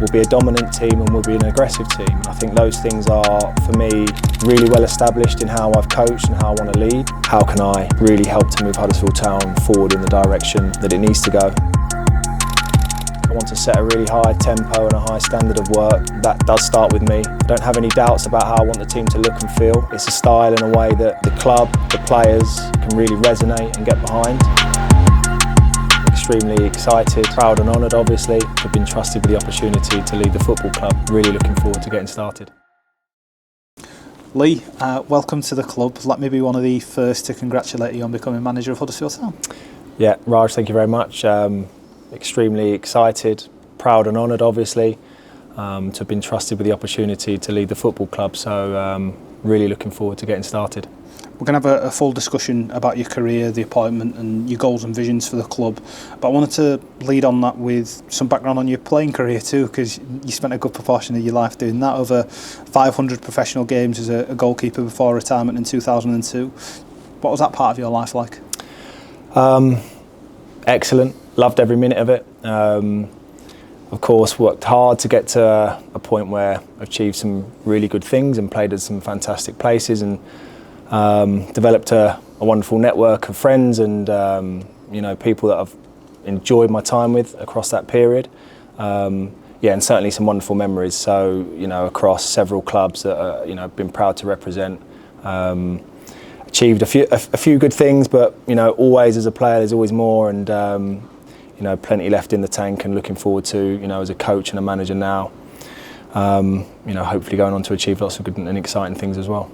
we'll be a dominant team and we'll be an aggressive team. I think those things are, for me, really well established in how I've coached and how I want to lead. How can I really help to move Huddersfield Town forward in the direction that it needs to go? I want to set a really high tempo and a high standard of work. That does start with me. I don't have any doubts about how I want the team to look and feel. It's a style and a way that the club, the players can really resonate and get behind. Extremely excited, proud and honoured obviously to have been trusted with the opportunity to lead the football club. Really looking forward to getting started. Lee, welcome to the club. Let me be one of the first to congratulate you on becoming manager of Huddersfield Town. Yeah, Raj, thank you very much. Extremely excited, proud and honoured obviously to have been trusted with the opportunity to lead the football club, so really looking forward to getting started. We're going to have a full discussion about your career, the appointment and your goals and visions for the club, but I wanted to lead on that with some background on your playing career too, because you spent a good proportion of your life doing that, over 500 professional games as a goalkeeper before retirement in 2002. What was that part of your life like? Excellent. Loved every minute of it. Of course, worked hard to get to a point where I achieved some really good things and played at some fantastic places, and developed a wonderful network of friends and people that I've enjoyed my time with across that period. And certainly some wonderful memories. So across several clubs that I've been proud to represent. Achieved a few good things, but always as a player there's always more, and plenty left in the tank, and looking forward to as a coach and a manager now, hopefully going on to achieve lots of good and exciting things as well.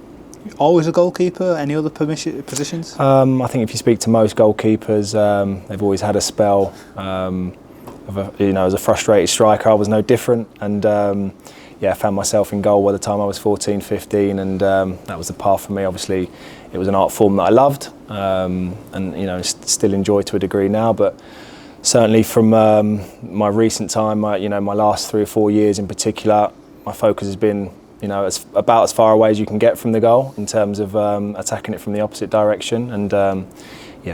Always a goalkeeper? Any other positions? I think if you speak to most goalkeepers, they've always had a spell. As a frustrated striker, I was no different, and I found myself in goal by the time I was 14, 15, and that was the path for me. Obviously, it was an art form that I loved, and still enjoy to a degree now. But certainly from my recent time, my last 3 or 4 years in particular, my focus has been about as far away as you can get from the goal in terms of attacking it from the opposite direction. And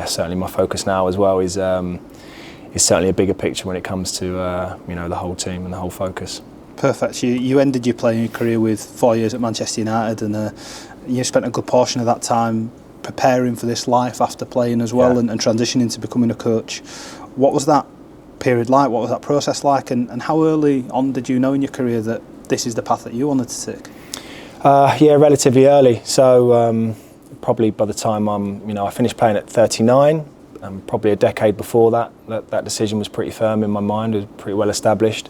certainly my focus now as well is certainly a bigger picture when it comes to the whole team and the whole focus. Perfect. You ended your playing career with 4 years at Manchester United, and you spent a good portion of that time preparing for this life after playing as well, and transitioning to becoming a coach. What was that period like? What was that process like? And how early on did you know in your career that this is the path that you wanted to take? Relatively early. So probably by the time I finished playing at 39, probably a decade before that decision was pretty firm in my mind, it was pretty well established.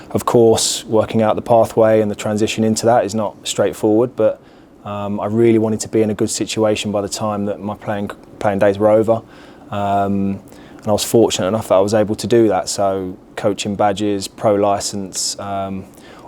Of course, working out the pathway and the transition into that is not straightforward, but I really wanted to be in a good situation by the time that my playing days were over. And I was fortunate enough that I was able to do that. So coaching badges, pro licence,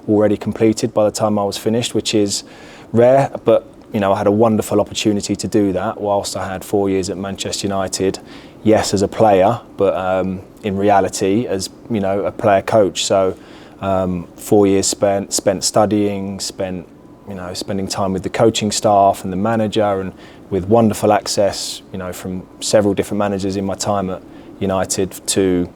already completed by the time I was finished, which is rare, but I had a wonderful opportunity to do that whilst I had 4 years at Manchester United. Yes, as a player, but in reality as a player coach. So 4 years spent studying, spending time with the coaching staff and the manager, and with wonderful access from several different managers in my time at United to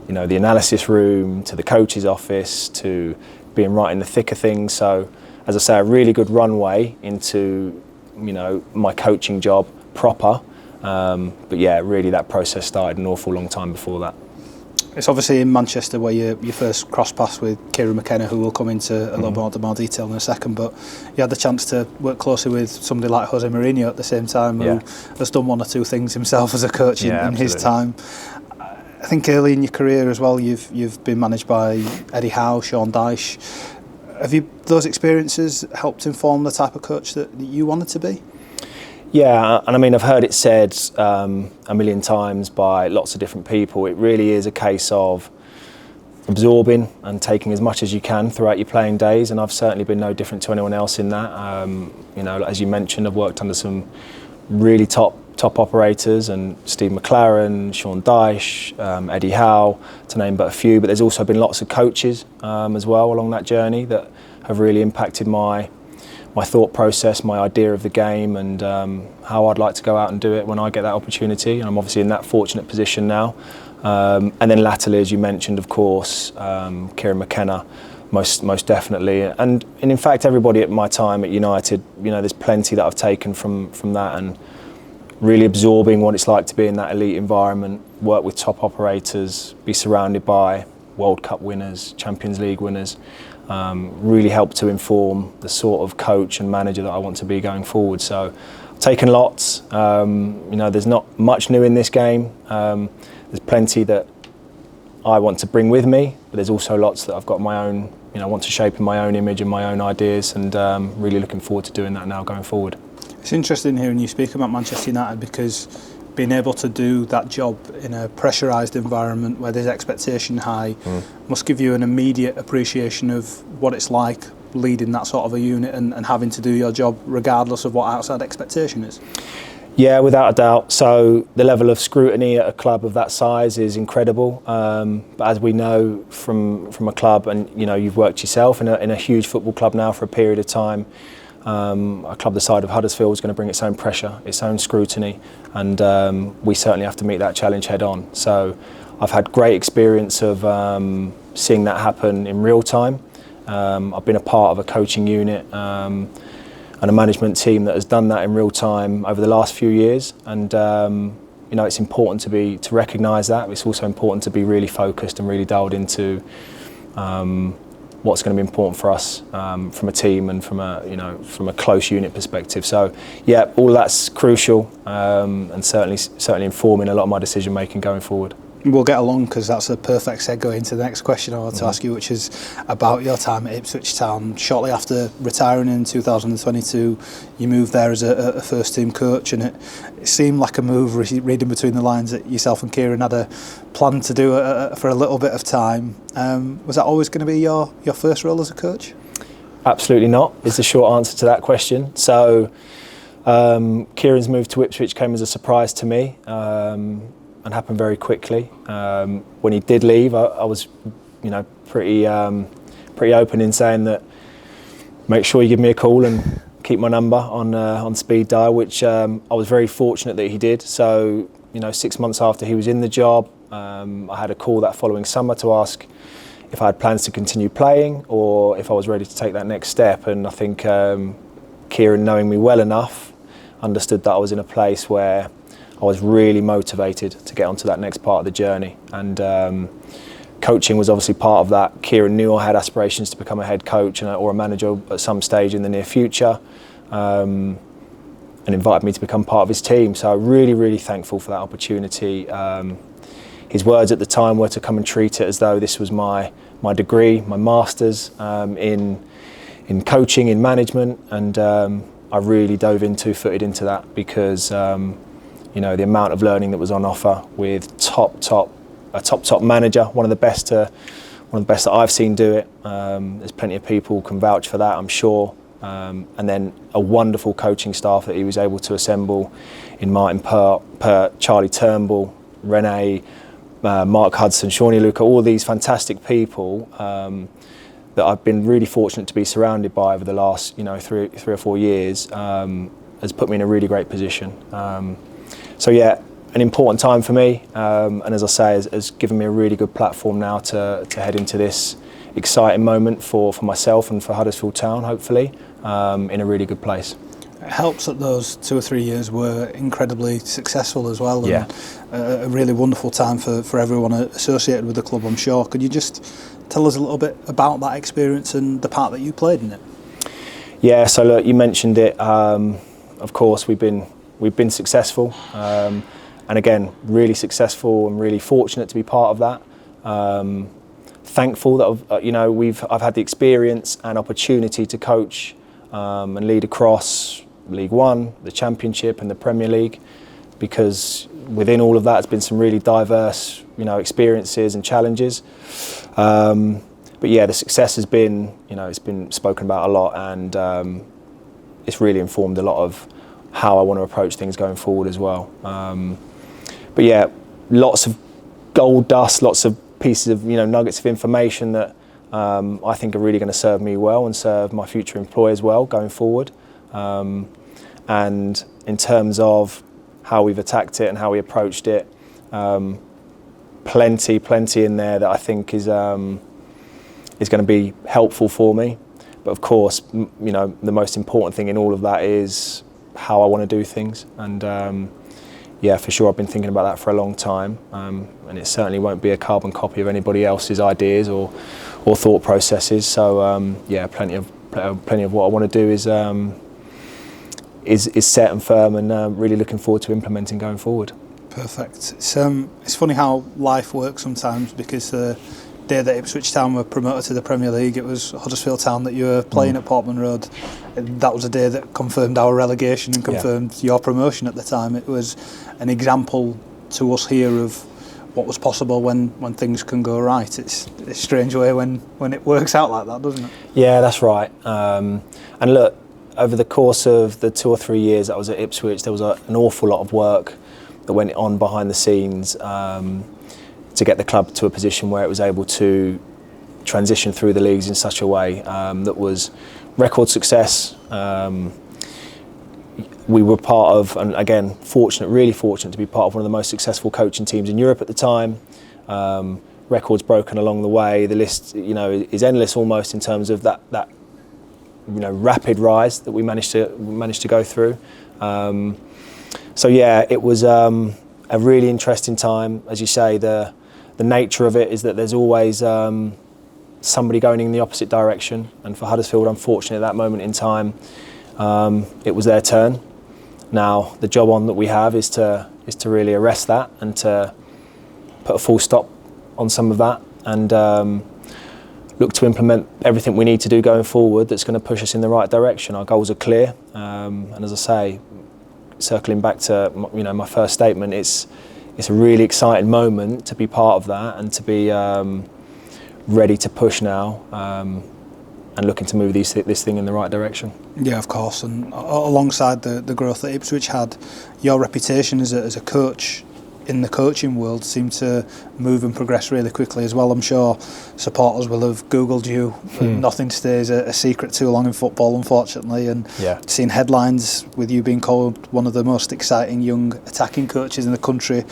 the analysis room, to the coach's office, to being right in the thick of things. So, as I say, a really good runway into my coaching job proper. But really that process started an awful long time before that. It's obviously in Manchester where you first cross paths with Kieran McKenna, who we'll come into a little bit more detail in a second, but you had the chance to work closely with somebody like Jose Mourinho at the same time, who has done one or two things himself as a coach in his time. I think early in your career as well, you've been managed by Eddie Howe, Sean Dyche. Have those experiences helped inform the type of coach that you wanted to be? Yeah, and I mean, I've heard it said a million times by lots of different people. It really is a case of absorbing and taking as much as you can throughout your playing days, and I've certainly been no different to anyone else in that. As you mentioned, I've worked under some really top operators, and Steve McLaren, Sean Dyche, Eddie Howe, to name but a few. But there's also been lots of coaches as well along that journey that have really impacted my thought process, my idea of the game, and how I'd like to go out and do it when I get that opportunity. And I'm obviously in that fortunate position now. And then latterly, as you mentioned, of course, Kieran McKenna, most definitely. And in fact, everybody at my time at United, there's plenty that I've taken from that, and really absorbing what it's like to be in that elite environment, work with top operators, be surrounded by World Cup winners, Champions League winners, really helped to inform the sort of coach and manager that I want to be going forward. So I've taken lots. There's not much new in this game. There's plenty that I want to bring with me, but there's also lots that I've got my own, I want to shape in my own image and my own ideas, and really looking forward to doing that now going forward. It's interesting hearing you speak about Manchester United, because being able to do that job in a pressurised environment where there's expectation high must give you an immediate appreciation of what it's like leading that sort of a unit and having to do your job regardless of what outside expectation is. Yeah, without a doubt. So the level of scrutiny at a club of that size is incredible. But as we know from a club, and you've worked yourself in a huge football club now for a period of time, a club the size of Huddersfield is going to bring its own pressure, its own scrutiny, and we certainly have to meet that challenge head on. So I've had great experience of seeing that happen in real time. I've been a part of a coaching unit and a management team that has done that in real time over the last few years, and it's important to recognise that. It's also important to be really focused and really dialed into what's going to be important for us from a team and from a close unit perspective. So yeah, all that's crucial, and certainly informing a lot of my decision making going forward. We'll get along, because that's a perfect segue into the next question I want to ask you, which is about your time at Ipswich Town. Shortly after retiring in 2022, you moved there as a first team coach, and it seemed like a move, reading between the lines, that yourself and Kieran had a plan to do for a little bit of time. Was that always going to be your first role as a coach? Absolutely not, is the short answer to that question. So Kieran's move to Ipswich came as a surprise to me. And happened very quickly. When he did leave, I was, pretty open in saying that make sure you give me a call and keep my number on speed dial, which I was very fortunate that he did. So 6 months after he was in the job, I had a call that following summer to ask if I had plans to continue playing or if I was ready to take that next step. And I think Kieran, knowing me well enough, understood that I was in a place where I was really motivated to get onto that next part of the journey, and coaching was obviously part of that. Kieran knew I had aspirations to become a head coach or a manager at some stage in the near future, and invited me to become part of his team. So really, really thankful for that opportunity. His words at the time were to come and treat it as though this was my degree, my master's in coaching, in management, and I really dove footed into that, because the amount of learning that was on offer with a top manager, one of the best that I've seen do it. There's plenty of people who can vouch for that, I'm sure. And then a wonderful coaching staff that he was able to assemble in Martin Pert, Charlie Turnbull, Rene, Mark Hudson, Shawnee Luca, all these fantastic people that I've been really fortunate to be surrounded by over the last 3 or 4 years, has put me in a really great position. So yeah, an important time for me, and as I say, has given me a really good platform now to head into this exciting moment for myself and for Huddersfield Town, hopefully, in a really good place. It helps that those 2 or 3 years were incredibly successful as well, and yeah, a really wonderful time for everyone associated with the club, I'm sure. Could you just tell us a little bit about that experience and the part that you played in it? Yeah, so look, you mentioned it. Of course, we've been successful, and again, really successful and really fortunate to be part of that. Thankful that I've had the experience and opportunity to coach and lead across League One, the Championship, and the Premier League, because within all of that, has been some really diverse, experiences and challenges. But yeah, the success has been, it's been spoken about a lot, and it's really informed a lot of how I want to approach things going forward as well. But yeah, lots of gold dust, lots of pieces of nuggets of information that I think are really going to serve me well and serve my future employers well going forward. And in terms of how we've attacked it and how we approached it, plenty in there that I think is going to be helpful for me. But of course, the most important thing in all of that is how I want to do things. And yeah, for sure, I've been thinking about that for a long time. And it certainly won't be a carbon copy of anybody else's ideas or thought processes. So yeah, plenty of what I want to do is set and firm, and really looking forward to implementing going forward. Perfect. It's funny how life works sometimes, because the day that Ipswich Town were promoted to the Premier League, it was Huddersfield Town that you were playing at Portman Road. That was a day that confirmed our relegation and confirmed your promotion at the time. It was an example to us here of what was possible when things can go right. It's a strange way when it works out like that, doesn't it? Yeah, that's right. And look, over the course of the 2 or 3 years that I was at Ipswich, there was an awful lot of work that went on behind the scenes to get the club to a position where it was able to transition through the leagues in such a way that was record success. We were part of, and again, really fortunate to be part of one of the most successful coaching teams in Europe at the time. Records broken along the way. The list, is endless almost in terms of that rapid rise that we managed to go through. So yeah, it was a really interesting time. As you say, the nature of it is that there's always somebody going in the opposite direction, and for Huddersfield, unfortunately, at that moment in time, it was their turn. Now, the job on that we have is to really arrest that and to put a full stop on some of that, and look to implement everything we need to do going forward that's going to push us in the right direction. Our goals are clear, and as I say, circling back to my first statement, it's a really exciting moment to be part of that and to be ready to push now and looking to move this thing in the right direction. Yeah, of course. And alongside the growth that Ipswich had, your reputation as a coach in the coaching world seemed to move and progress really quickly as well. I'm sure supporters will have Googled you. Nothing stays a secret too long in football, unfortunately, and seen headlines with you being called one of the most exciting young attacking coaches in the country.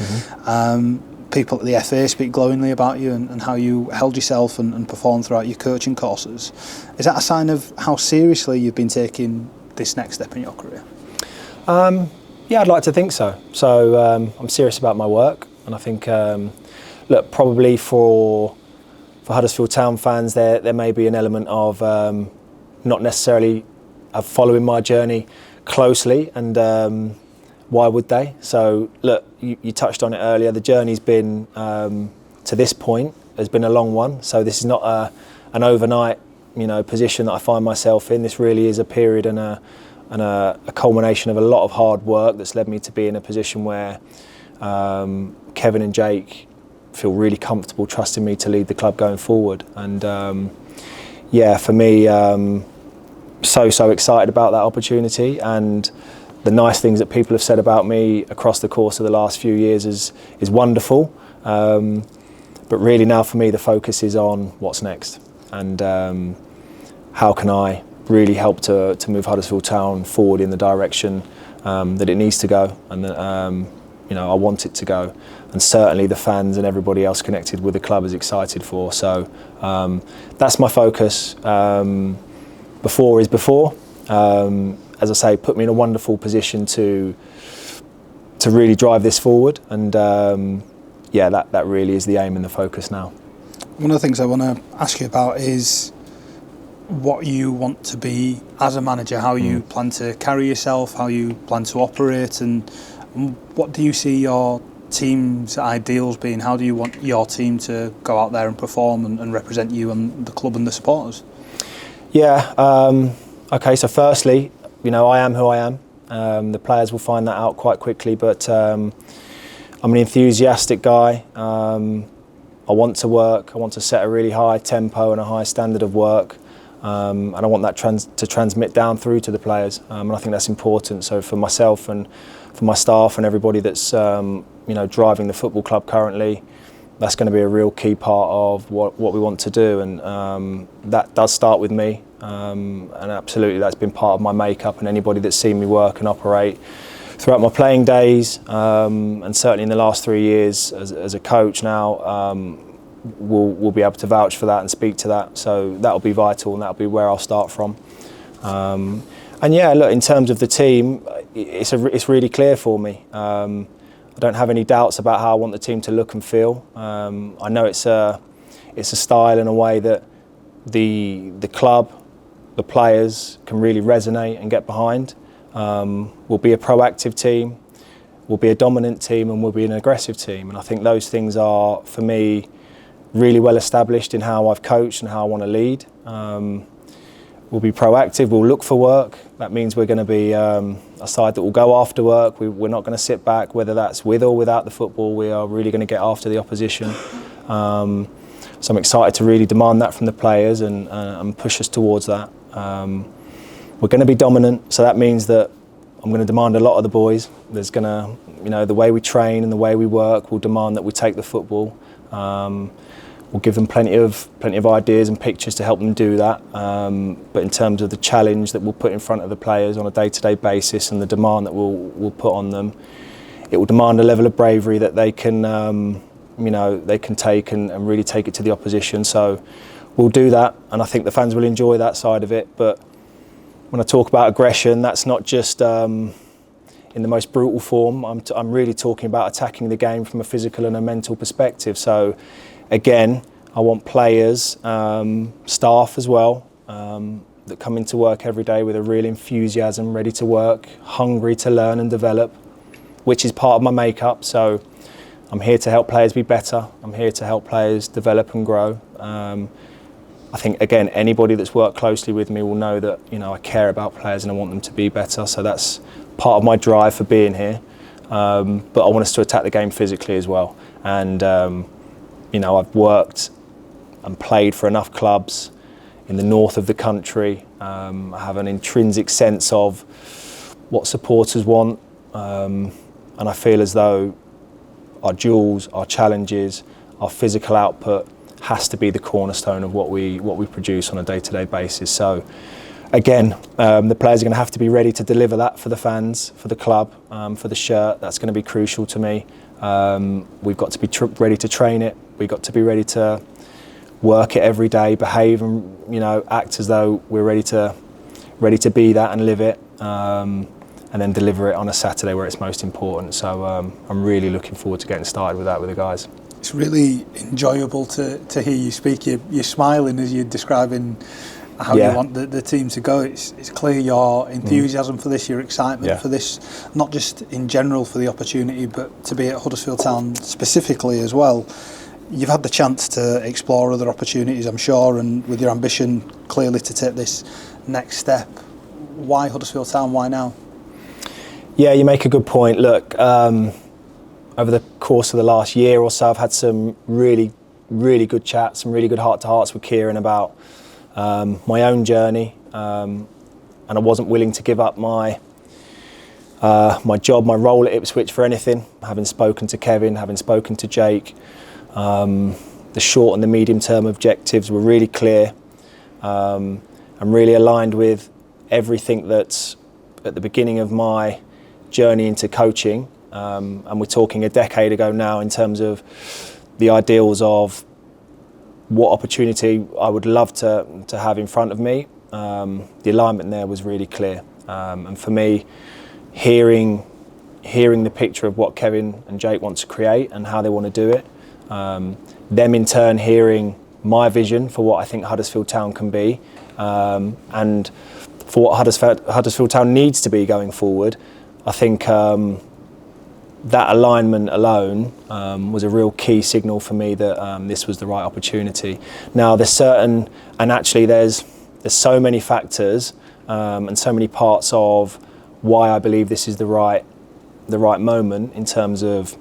People at the FA speak glowingly about you and how you held yourself and performed throughout your coaching courses. Is that a sign of how seriously you've been taking this next step in your career? Yeah, I'd like to think so. So I'm serious about my work, and I think, look, probably for Huddersfield Town fans, there may be an element of not necessarily following my journey closely, and why would they? So look, you touched on it earlier. The journey's been to this point has been a long one. So this is not an overnight, position that I find myself in. This really is a period and a culmination of a lot of hard work that's led me to be in a position where Kevin and Jake feel really comfortable trusting me to lead the club going forward. And yeah, for me, so excited about that opportunity, and the nice things that people have said about me across the course of the last few years is wonderful. But really now for me, the focus is on what's next, and how can I really help to move Huddersfield Town forward in the direction that it needs to go, and that I want it to go, and certainly the fans and everybody else connected with the club is excited for. So that's my focus. Before is before. As I say, put me in a wonderful position to really drive this forward, and yeah, that really is the aim and the focus now. One of the things I want to ask you about is what you want to be as a manager, how you plan to carry yourself, how you plan to operate, and what do you see your team's ideals being? How do you want your team to go out there and perform and represent you and the club and the supporters? Yeah, okay, so firstly, I am who I am. The players will find that out quite quickly, but I'm an enthusiastic guy. I want to work. I want to set a really high tempo and a high standard of work, and I want that to transmit down through to the players, and I think that's important. So for myself and for my staff and everybody that's driving the football club currently, that's going to be a real key part of what we want to do, and that does start with me. And absolutely, that's been part of my makeup, and anybody that's seen me work and operate throughout my playing days, and certainly in the last 3 years as a coach now, will be able to vouch for that and speak to that. So that'll be vital, and that'll be where I'll start from. And yeah, look, in terms of the team, it's really clear for me. I don't have any doubts about how I want the team to look and feel. I know it's a style and a way that the club, the players can really resonate and get behind. We'll be a proactive team, we'll be a dominant team, and we'll be an aggressive team. And I think those things are, for me, really well established in how I've coached and how I want to lead. We'll be proactive, we'll look for work. That means we're going to be a side that will go after work. We're not going to sit back, whether that's with or without the football. We are really going to get after the opposition. So I'm excited to really demand that from the players and push us towards that. We're going to be dominant, so that means that I'm going to demand a lot of the boys. There's going to, the way we train and the way we work will demand that we take the football. We'll give them plenty of ideas and pictures to help them do that. But in terms of the challenge that we'll put in front of the players on a day-to-day basis and the demand that we'll put on them, it will demand a level of bravery that they can, they can take and really take it to the opposition. So we'll do that, and I think the fans will enjoy that side of it. But when I talk about aggression, that's not just in the most brutal form. I'm really talking about attacking the game from a physical and a mental perspective. So again, I want players, staff as well, that come into work every day with a real enthusiasm, ready to work, hungry to learn and develop, which is part of my makeup. So I'm here to help players be better. I'm here to help players develop and grow. I think, again, anybody that's worked closely with me will know that, I care about players and I want them to be better. So that's part of my drive for being here. But I want us to attack the game physically as well. And, I've worked and played for enough clubs in the north of the country. I have an intrinsic sense of what supporters want. And I feel as though our duels, our challenges, our physical output has to be the cornerstone of what we produce on a day-to-day basis. So again, the players are going to have to be ready to deliver that for the fans, for the club, for the shirt. That's going to be crucial to me. We've got to be ready to train it. We've got to be ready to work it every day, behave and act as though we're ready to be that and live it, and then deliver it on a Saturday where it's most important. So I'm really looking forward to getting started with that with the guys. It's really enjoyable to hear you speak. You're smiling as you're describing how you want the team to go. It's clear your enthusiasm for this, your excitement for this, not just in general for the opportunity, but to be at Huddersfield Town specifically as well. You've had the chance to explore other opportunities, I'm sure, and with your ambition clearly to take this next step. Why Huddersfield Town? Why now? Yeah, you make a good point. Look, over the course of the last year or so, I've had some really, really good chats, some really good heart-to-hearts with Kieran about my own journey, and I wasn't willing to give up my job, my role at Ipswich for anything. Having spoken to Kevin, having spoken to Jake, the short and the medium term objectives were really clear. I'm really aligned with everything that's at the beginning of my journey into coaching, and we're talking a decade ago now in terms of the ideals of what opportunity I would love to have in front of me. The alignment there was really clear, and for me, hearing the picture of what Kevin and Jake want to create and how they want to do it, them in turn hearing my vision for what I think Huddersfield Town can be, and for what Huddersfield Town needs to be going forward, I think that alignment alone was a real key signal for me that this was the right opportunity. Now there's so many factors and so many parts of why I believe this is the right moment, in terms of,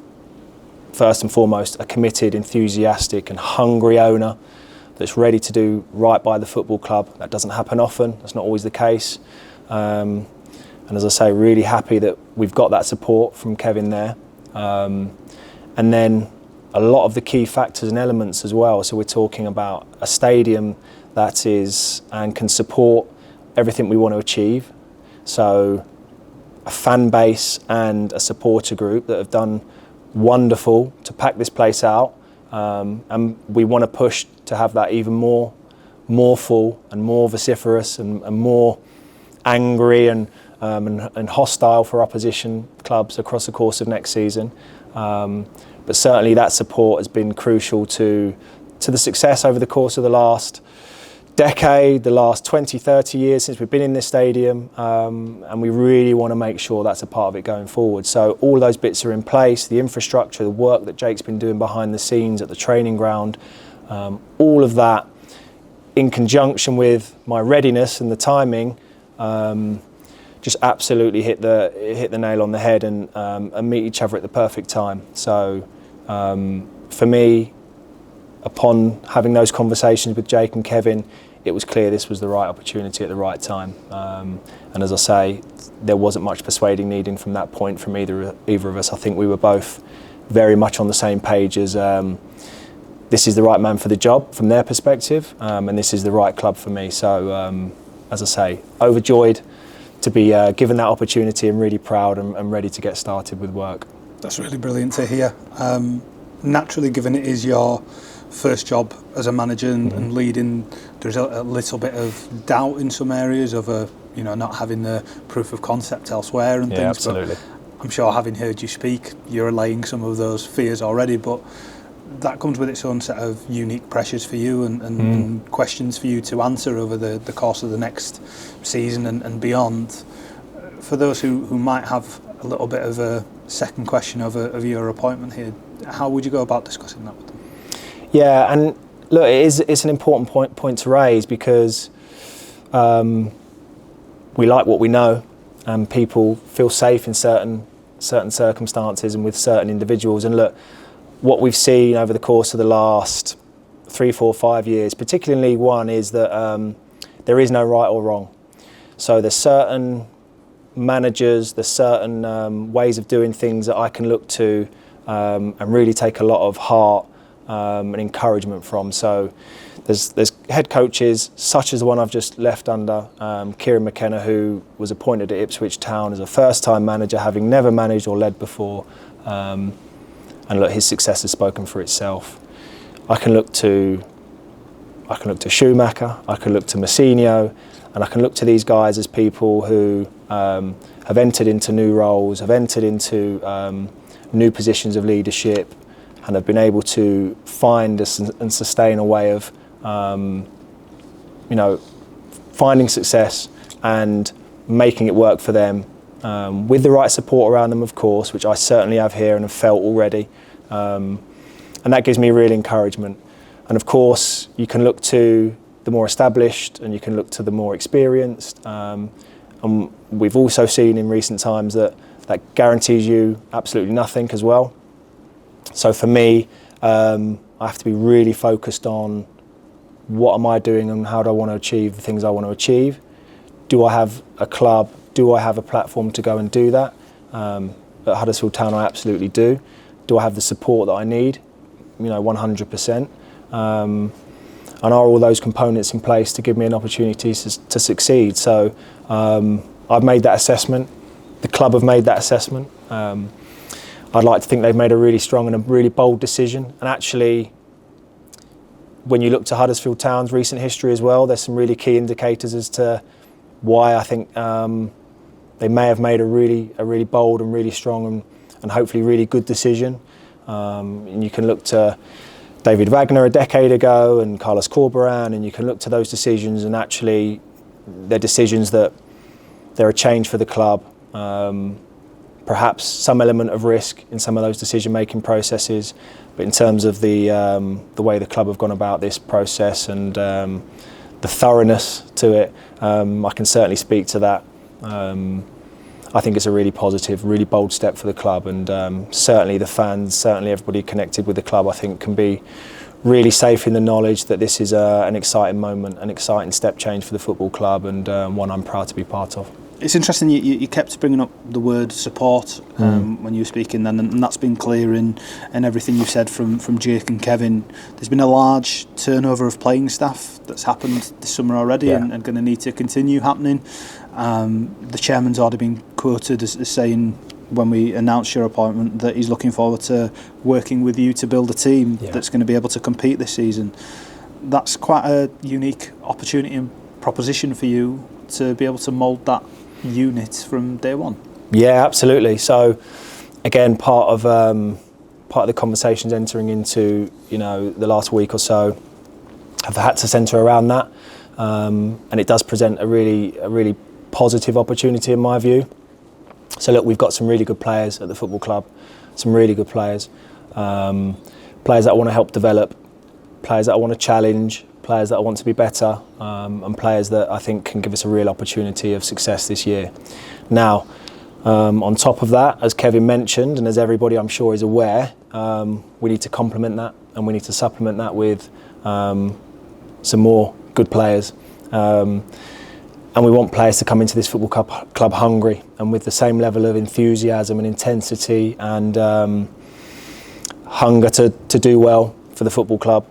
first and foremost, a committed, enthusiastic and hungry owner that's ready to do right by the football club. That doesn't happen often, that's not always the case. And as I say, really happy that we've got that support from Kevin there. And then a lot of the key factors and elements as well. So we're talking about a stadium that is and can support everything we want to achieve. So a fan base and a supporter group that have done wonderful to pack this place out, and we want to push to have that even more full and more vociferous and more angry and hostile for opposition clubs across the course of next season. But certainly that support has been crucial to the success over the course of the last decade, the last 20, 30 years since we've been in this stadium, and we really want to make sure that's a part of it going forward. So all those bits are in place, the infrastructure, the work that Jake's been doing behind the scenes at the training ground, all of that in conjunction with my readiness and the timing, just absolutely hit the nail on the head and meet each other at the perfect time. So for me, upon having those conversations with Jake and Kevin, it was clear this was the right opportunity at the right time. And as I say, there wasn't much persuading needed from that point from either of us. I think we were both very much on the same page as this is the right man for the job from their perspective, and this is the right club for me. So as I say, overjoyed to be given that opportunity and really proud and ready to get started with work. That's really brilliant to hear. Naturally, given it is your first job as a manager and leading, there's a little bit of doubt in some areas of not having the proof of concept elsewhere and things. Absolutely. But I'm sure, having heard you speak, you're allaying some of those fears already. But that comes with its own set of unique pressures for you and questions for you to answer over the course of the next season and beyond. For those who might have a little bit of a second question of your appointment here, how would you go about discussing that with them? Yeah, and look, it's an important point to raise, because we like what we know, and people feel safe in certain circumstances and with certain individuals. And look, what we've seen over the course of the last 3, 4, 5 years, particularly in League One, is that there is no right or wrong. So there's certain managers, there's certain ways of doing things that I can look to and really take a lot of heart and encouragement from. So there's head coaches such as the one I've just left under, Kieran McKenna, who was appointed at Ipswich Town as a first-time manager, having never managed or led before. And look, his success has spoken for itself. I can look to Schumacher, I can look to Messinho, and I can look to these guys as people who have entered into new roles, have entered into new positions of leadership, and have been able to find and sustain a way of, finding success and making it work for them, with the right support around them, of course, which I certainly have here and have felt already. And that gives me real encouragement. And of course, you can look to the more established and you can look to the more experienced. And we've also seen in recent times that guarantees you absolutely nothing as well. So for me, I have to be really focused on what am I doing and how do I want to achieve the things I want to achieve. Do I have a club? Do I have a platform to go and do that? At Huddersfield Town, I absolutely do. Do I have the support that I need? 100%. And are all those components in place to give me an opportunity to succeed? So I've made that assessment. The club have made that assessment. I'd like to think they've made a really strong and a really bold decision. And actually, when you look to Huddersfield Town's recent history as well, there's some really key indicators as to why I think they may have made a really bold and really strong and hopefully really good decision. And you can look to David Wagner a decade ago and Carlos Corberán, and you can look to those decisions, and actually they're decisions that they're a change for the club. Perhaps some element of risk in some of those decision-making processes, but in terms of the way the club have gone about this process and the thoroughness to it, I can certainly speak to that. I think it's a really positive, really bold step for the club, and certainly the fans, certainly everybody connected with the club, I think can be really safe in the knowledge that this is an exciting moment, an exciting step change for the football club, and one I'm proud to be part of. It's interesting you kept bringing up the word support when you were speaking then, and that's been clear in everything you've said from Jake and Kevin. There's been a large turnover of playing staff that's happened this summer already, and going to need to continue happening. The chairman's already been quoted as saying when we announced your appointment that he's looking forward to working with you to build a team that's going to be able to compete this season. That's quite a unique opportunity and proposition for you to be able to mould that unit from day one. Yeah, absolutely. So again, part of the conversations entering into the last week or so have had to centre around that, and it does present a really positive opportunity in my view. So look, we've got some really good players at the football club, some really good players, players that I want to help develop, players that I want to challenge, players that I want to be better, and players that I think can give us a real opportunity of success this year. Now, on top of that, as Kevin mentioned, and as everybody I'm sure is aware, we need to complement that and we need to supplement that with some more good players. And we want players to come into this football club hungry and with the same level of enthusiasm and intensity and hunger to do well for the football club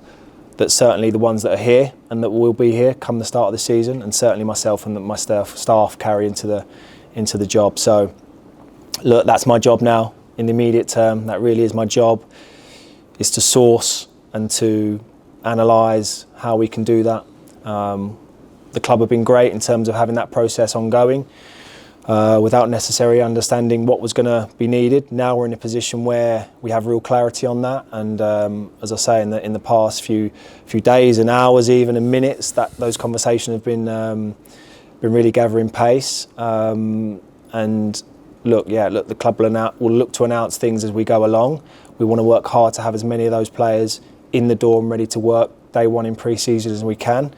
that certainly the ones that are here and that will be here come the start of the season, and certainly myself and my staff carry into the job. So look, that's my job now in the immediate term. That really is my job, is to source and to analyse how we can do that. The club have been great in terms of having that process ongoing without necessarily understanding what was going to be needed. Now we're in a position where we have real clarity on that, and as I say, in the past few days and hours, even and minutes, that those conversations have been really gathering pace. And look, the club will look to announce things as we go along. We want to work hard to have as many of those players in the door and ready to work day one in pre-season as we can.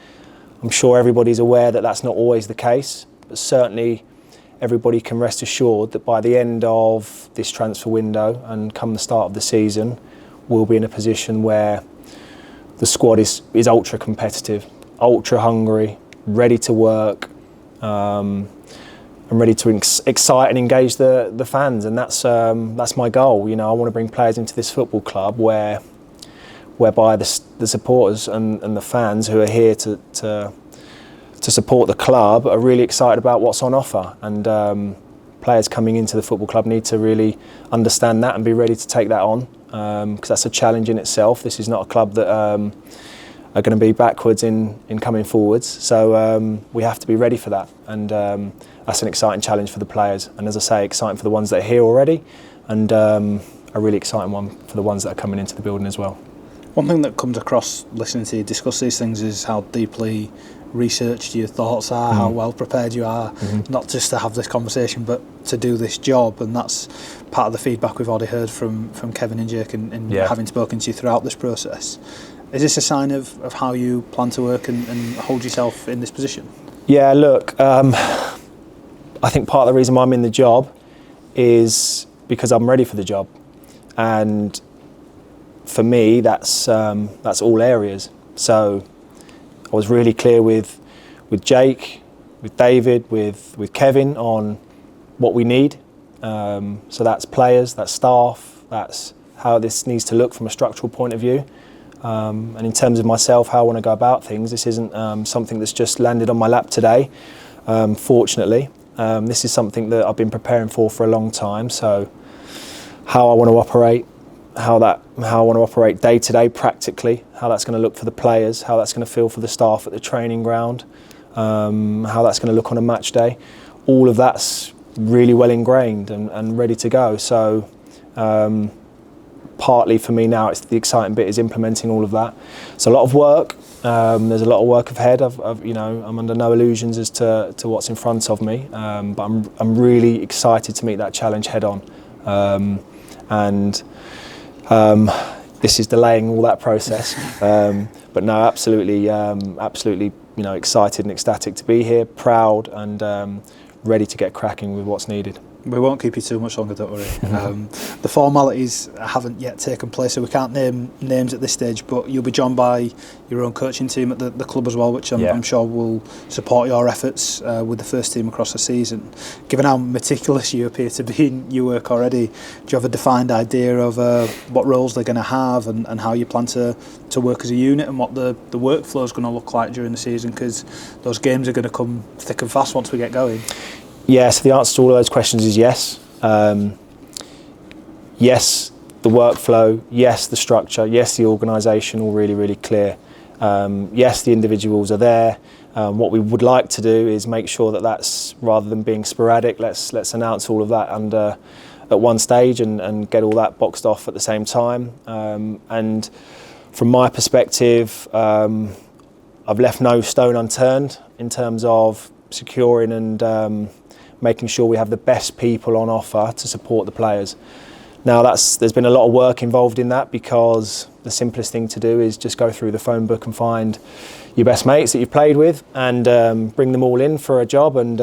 I'm sure everybody's aware that that's not always the case, but certainly everybody can rest assured that by the end of this transfer window and come the start of the season, we'll be in a position where the squad is ultra competitive, ultra hungry, ready to work, and ready to excite and engage the fans, and that's my goal. I want to bring players into this football club whereby the supporters and the fans who are here to support the club are really excited about what's on offer, and players coming into the football club need to really understand that and be ready to take that on, because that's a challenge in itself. This is not a club that are going to be backwards in coming forwards, so we have to be ready for that, and that's an exciting challenge for the players, and as I say, exciting for the ones that are here already, and a really exciting one for the ones that are coming into the building as well. One thing that comes across listening to you discuss these things is how deeply researched your thoughts are, how well prepared you are, not just to have this conversation but to do this job, and that's part of the feedback we've already heard from Kevin and Jake in having spoken to you throughout this process. Is this a sign of how you plan to work and hold yourself in this position? Yeah, look, I think part of the reason why I'm in the job is because I'm ready for the job, and for me, that's all areas. So I was really clear with Jake, with David, with Kevin on what we need. So that's players, that's staff, that's how this needs to look from a structural point of view. And in terms of myself, how I want to go about things, this isn't something that's just landed on my lap today, fortunately. This is something that I've been preparing for a long time. So how I want to operate, how I want to operate day to day practically, how that's going to look for the players, how that's going to feel for the staff at the training ground, how that's going to look on a match day. All of that's really well ingrained and ready to go. So partly for me now, it's the exciting bit is implementing all of that. It's a lot of work. There's a lot of work ahead. I'm under no illusions as to what's in front of me, but I'm really excited to meet that challenge head on. This is delaying all that process, but no, absolutely, excited and ecstatic to be here, proud and ready to get cracking with what's needed. We won't keep you too much longer, don't worry. The formalities haven't yet taken place, so we can't name names at this stage, but you'll be joined by your own coaching team at the club as well, which I'm sure will support your efforts with the first team across the season. Given how meticulous you appear to be in your work already, do you have a defined idea of what roles they're going to have and how you plan to work as a unit, and what the workflow is going to look like during the season, because those games are going to come thick and fast once we get going? Yeah, so the answer to all of those questions is yes. Yes, the workflow, yes, the structure, yes, the organisation, all really, really clear. Yes, the individuals are there. What we would like to do is make sure that that's, rather than being sporadic, let's announce all of that at one stage and get all that boxed off at the same time. And from my perspective, I've left no stone unturned in terms of securing and making sure we have the best people on offer to support the players. Now there's been a lot of work involved in that, because the simplest thing to do is just go through the phone book and find your best mates that you've played with and bring them all in for a job and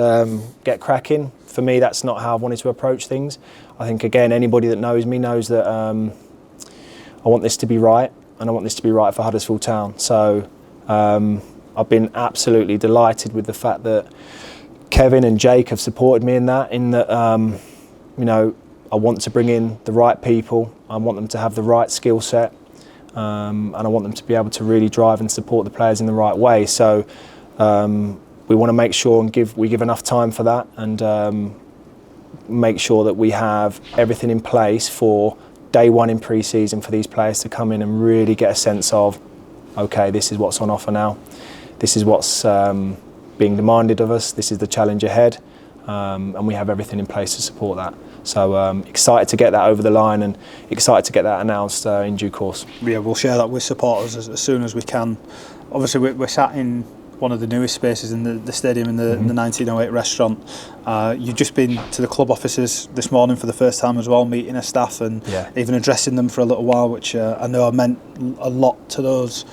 get cracking. For me, that's not how I wanted to approach things. I think, again, anybody that knows me knows that I want this to be right, and I want this to be right for Huddersfield Town. So I've been absolutely delighted with the fact that Kevin and Jake have supported me in that, you know, I want to bring in the right people. I want them to have the right skill set, and I want them to be able to really drive and support the players in the right way. So we want to make sure and give enough time for that, and make sure that we have everything in place for day one in pre-season for these players to come in and really get a sense of, okay, this is what's on offer now. This is what's being demanded of us. This is the challenge ahead, and we have everything in place to support that. So excited to get that over the line and excited to get that announced in due course. Yeah, we'll share that with supporters as soon as we can. Obviously, we're sat in one of the newest spaces in the stadium, in the 1908 restaurant. You've just been to the club offices this morning for the first time as well, meeting a staff and even addressing them for a little while, which I know meant a lot to those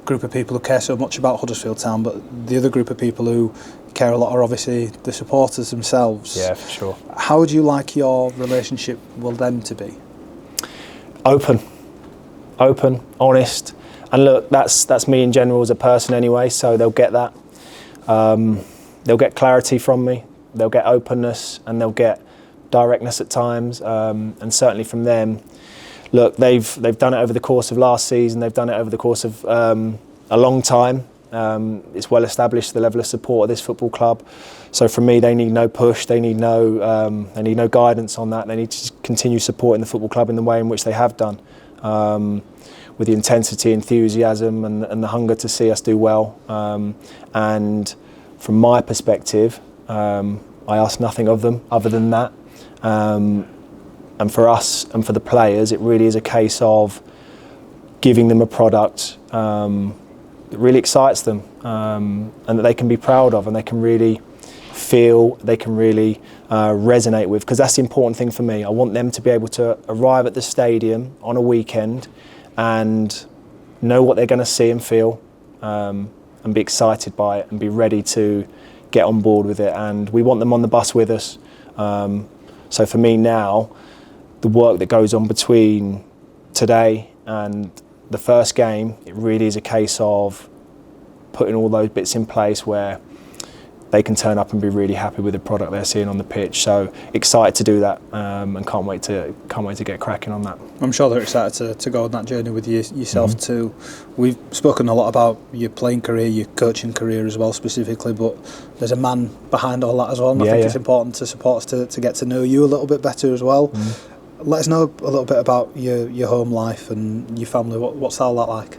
group of people who care so much about Huddersfield Town, but the other group of people who care a lot are obviously the supporters themselves. Yeah, for sure. How would you like your relationship with them to be? Open, honest, and look, that's me in general as a person anyway, so they'll get that. They'll get clarity from me, they'll get openness, and they'll get directness at times, and certainly from them. Look, they've done it over the course of last season, they've done it over the course of a long time. It's well established, the level of support of this football club. So from me, they need no push, they need no guidance on that. They need to continue supporting the football club in the way in which they have done, with the intensity, enthusiasm, and the hunger to see us do well. And from my perspective, I ask nothing of them other than that. And for us and for the players, it really is a case of giving them a product that really excites them, and that they can be proud of, and they can really feel, they can really resonate with, because that's the important thing for me. I want them to be able to arrive at the stadium on a weekend and know what they're going to see and feel, and be excited by it and be ready to get on board with it. And we want them on the bus with us. So for me now, the work that goes on between today and the first game, it really is a case of putting all those bits in place where they can turn up and be really happy with the product they're seeing on the pitch. So excited to do that, and can't wait to get cracking on that. I'm sure they're excited to go on that journey with yourself too. We've spoken a lot about your playing career, your coaching career as well specifically, but there's a man behind all that as well, and I think it's important to support us to get to know you a little bit better as well. Let us know a little bit about your home life and your family. What's all that like?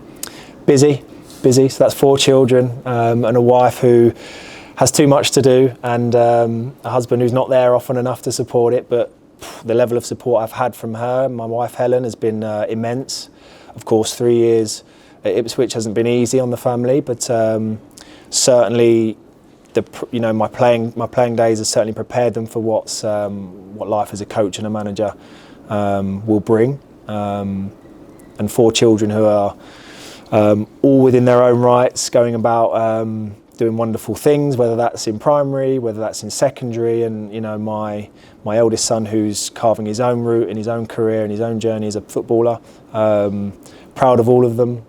Busy. So that's 4 children, and a wife who has too much to do, and a husband who's not there often enough to support it. But the level of support I've had from her, my wife Helen, has been immense. Of course, 3 years at Ipswich hasn't been easy on the family, but certainly my playing days have certainly prepared them for what life as a coach and a manager will bring. And 4 children who are all within their own rights, going about doing wonderful things, whether that's in primary, whether that's in secondary, and my eldest son who's carving his own route in his own career and his own journey as a footballer. Proud of all of them.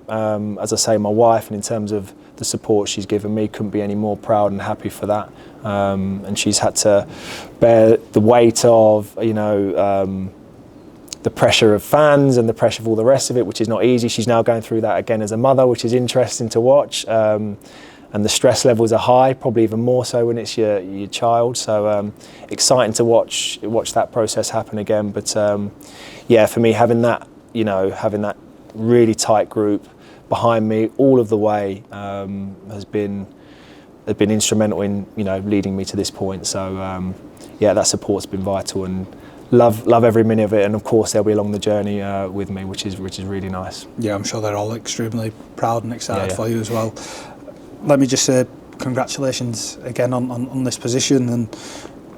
As I say, my wife, and in terms of the support she's given me, couldn't be any more proud and happy for that. And she's had to bear the weight of the pressure of fans and the pressure of all the rest of it, which is not easy. She's now going through that again as a mother, which is interesting to watch. And and the stress levels are high, probably even more so when it's your child. So exciting to watch that process happen again. But yeah, for me, having that really tight group behind me all of the way has been instrumental in leading me to this point. So yeah, that support's been vital, and love every minute of it. And of course they'll be along the journey with me, which is really nice. Yeah, I'm sure they're all extremely proud and excited for you as well. Let me just say congratulations again on this position, and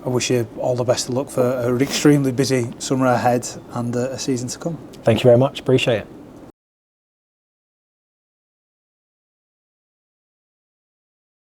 I wish you all the best of luck for an extremely busy summer ahead and a season to come. Thank you very much, appreciate it.